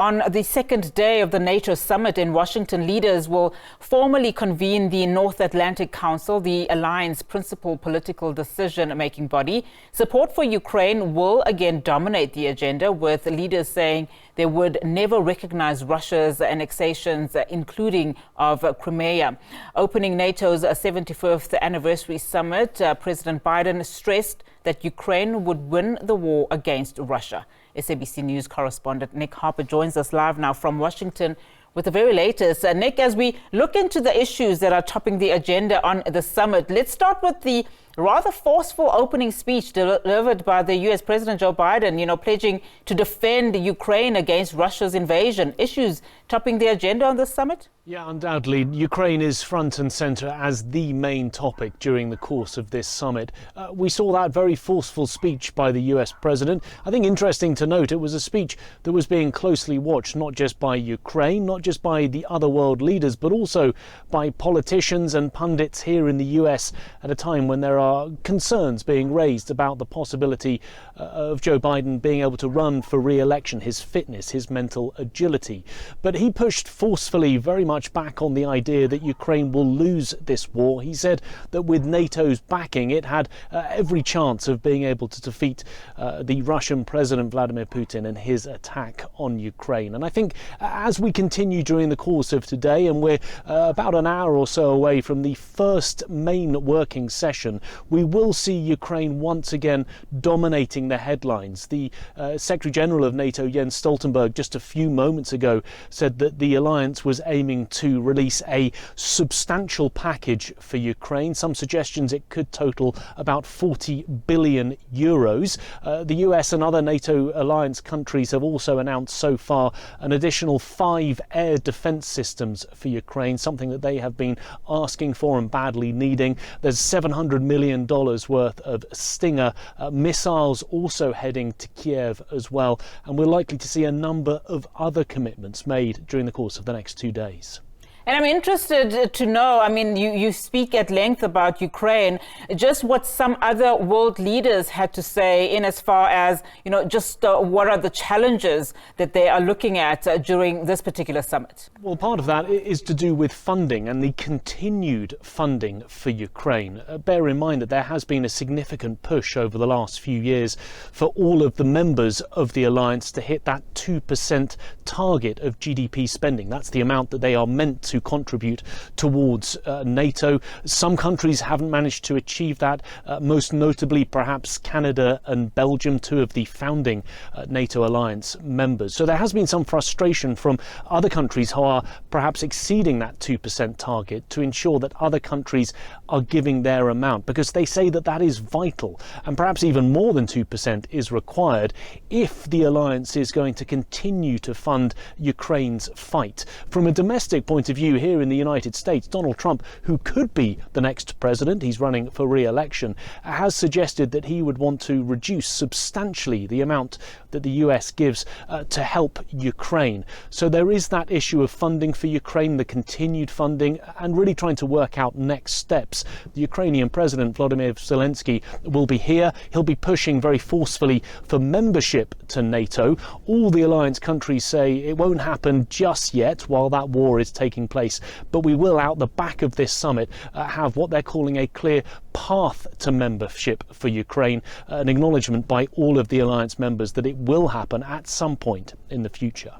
On the second day of the NATO summit in Washington, leaders will formally convene the North Atlantic Council, the alliance's principal political decision-making body. Support for Ukraine will again dominate the agenda, with leaders saying they would never recognize Russia's annexations, including of Crimea. Opening NATO's 75th anniversary summit, President Biden stressed that Ukraine would win the war against Russia. SABC News correspondent Nick Harper joins us live now from Washington with the very latest. Nick, as we look into the issues that are topping the agenda on the summit, let's start with the rather forceful opening speech delivered by the U.S. President Joe Biden, pledging to defend Ukraine against Russia's invasion. Issues topping the agenda on this summit? Yeah, undoubtedly. Ukraine is front and centre as the main topic during the course of this summit. We saw that very forceful speech by the US President. I think interesting to note, it was a speech that was being closely watched, not just by Ukraine, not just by the other world leaders, but also by politicians and pundits here in the US at a time when there are concerns being raised about the possibility of Joe Biden being able to run for re-election, his fitness, his mental agility. But he pushed forcefully very much back on the idea that Ukraine will lose this war. He said that with NATO's backing, it had every chance of being able to defeat the Russian President Vladimir Putin and his attack on Ukraine. And I think as we continue during the course of today, and we're about an hour or so away from the first main working session, we will see Ukraine once again dominating the headlines. The Secretary General of NATO, Jens Stoltenberg, just a few moments ago said that the alliance was aiming to release a substantial package for Ukraine. Some suggestions it could total about 40 billion euros. The US and other NATO alliance countries have also announced so far an additional 5 air defense systems for Ukraine, something that they have been asking for and badly needing. There's $700 million worth of Stinger missiles also heading to Kiev as well. And we're likely to see a number of other commitments made during the course of the next 2 days. And I'm interested to know, you speak at length about Ukraine, just what some other world leaders had to say in as far as, what are the challenges that they are looking at during this particular summit? Well, part of that is to do with funding and the continued funding for Ukraine. Bear in mind that there has been a significant push over the last few years for all of the members of the alliance to hit that 2% target of GDP spending. That's the amount that they are meant to contribute towards NATO. Some countries haven't managed to achieve that, most notably perhaps Canada and Belgium, two of the founding NATO alliance members. So there has been some frustration from other countries who are perhaps exceeding that 2% target to ensure that other countries are giving their amount, because they say that that is vital, and perhaps even more than 2% is required if the alliance is going to continue to fund Ukraine's fight. From a domestic point of view here in the United States, Donald Trump, who could be the next president, he's running for re-election, has suggested that he would want to reduce substantially the amount that the US gives to help Ukraine. So there is that issue of funding for Ukraine, the continued funding, and really trying to work out next steps. The Ukrainian President Volodymyr Zelensky will be here. He'll be pushing very forcefully for membership to NATO. All the alliance countries say it won't happen just yet while that war is taking place, but we will, out the back of this summit, have what they're calling a clear path to membership for Ukraine, an acknowledgement by all of the alliance members that it will happen at some point in the future.